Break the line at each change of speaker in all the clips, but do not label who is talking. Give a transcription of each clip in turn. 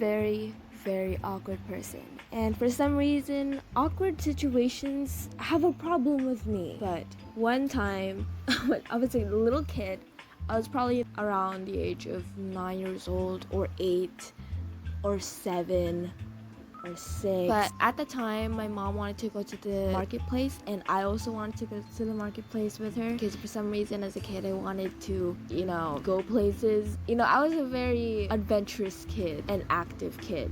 very, very awkward person. And for some reason, awkward situations have a problem with me. But one time, when I was a little kid, I was probably around the age of 9 years old, or 8, or 7, or 6. But at the time, my mom wanted to go to the marketplace, and I also wanted to go to the marketplace with her, because for some reason as a kid I wanted to, go places. I was a very adventurous kid, an active kid,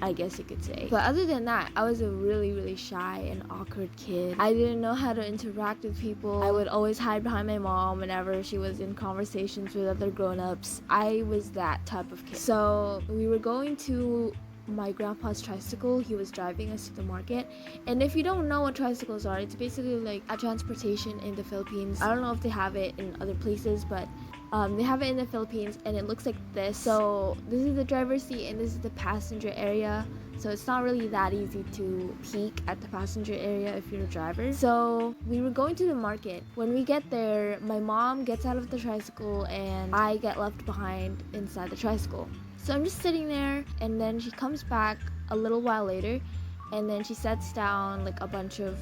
I guess you could say. But other than that, I was a really, really shy and awkward kid. I didn't know how to interact with people. I would always hide behind my mom whenever she was in conversations with other grown-ups. I was that type of kid. So we were going to my grandpa's tricycle. He was driving us to the market, and if you don't know what tricycles are, it's basically like a transportation in the Philippines. I don't know if they have it in other places, but they have it in the Philippines, and it looks like this. So this is the driver's seat and this is the passenger area, so it's not really that easy to peek at the passenger area if you're a driver. So we were going to the market. When we get there, my mom gets out of the tricycle and I get left behind inside the tricycle. So I'm just sitting there, and then she comes back a little while later, and then she sets down like a bunch of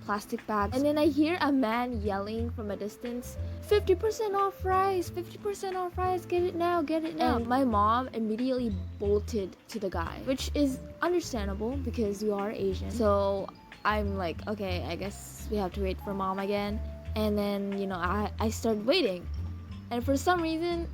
plastic bags, and then I hear a man yelling from a distance, 50% off rice, 50% off rice, get it now, get it now. And my mom immediately bolted to the guy, which is understandable because we are Asian. So I'm like, okay, I guess we have to wait for mom again. And then I started waiting, and for some reason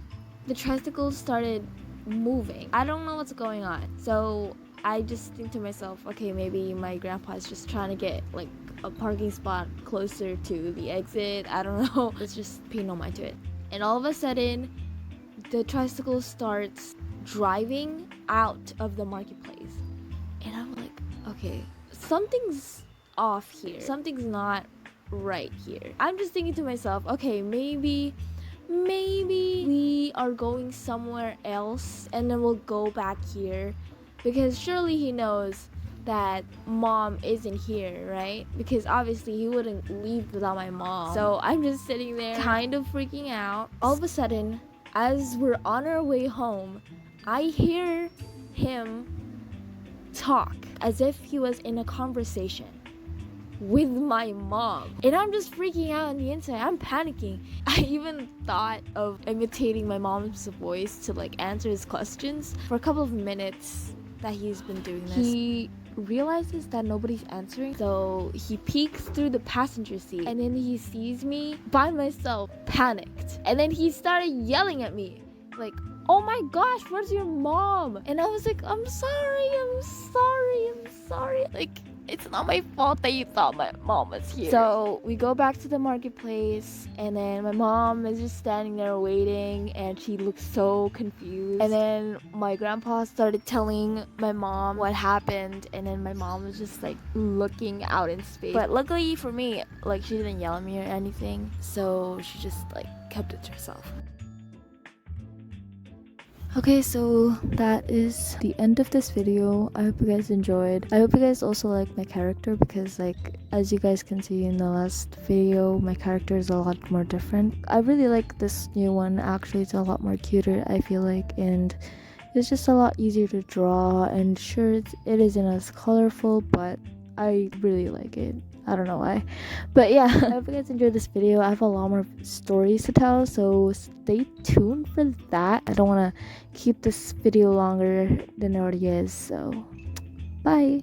the tricycle started moving. I don't know what's going on. So I just think to myself, okay, maybe my grandpa's just trying to get like a parking spot closer to the exit. I don't know. Let's just pay no mind to it. And all of a sudden, the tricycle starts driving out of the marketplace. And I'm like, okay, something's off here. Something's not right here. I'm just thinking to myself, okay, maybe we are going somewhere else, and then we'll go back here, because surely he knows that mom isn't here, right? Because obviously he wouldn't leave without my mom. So I'm just sitting there kind of freaking out. All of a sudden, as we're on our way home, I hear him talk as if he was in a conversation with my mom, and I'm just freaking out on the inside. I'm panicking. I even thought of imitating my mom's voice to like answer his questions. For a couple of minutes that he's been doing this, he realizes that nobody's answering, so he peeks through the passenger seat, and then he sees me by myself, panicked, and then he started yelling at me like, oh my gosh, where's your mom? And I was like, I'm sorry, like, it's not my fault that you thought my mom was here. So we go back to the marketplace, and then my mom is just standing there waiting, and she looks so confused. And then my grandpa started telling my mom what happened, and then my mom was just like looking out in space. But luckily for me, like, she didn't yell at me or anything, so she just like kept it to herself. Okay, so that is the end of this video. I hope you guys enjoyed. I hope you guys also like my character, because like, as you guys can see in the last video, my character is a lot more different. I really like this new one. Actually, it's a lot more cuter, I feel like, and it's just a lot easier to draw, and sure, it isn't as colorful, but I really like it. I don't know why, but yeah. I hope you guys enjoyed this video. I have a lot more stories to tell, so stay tuned for that. I don't want to keep this video longer than it already is, so bye.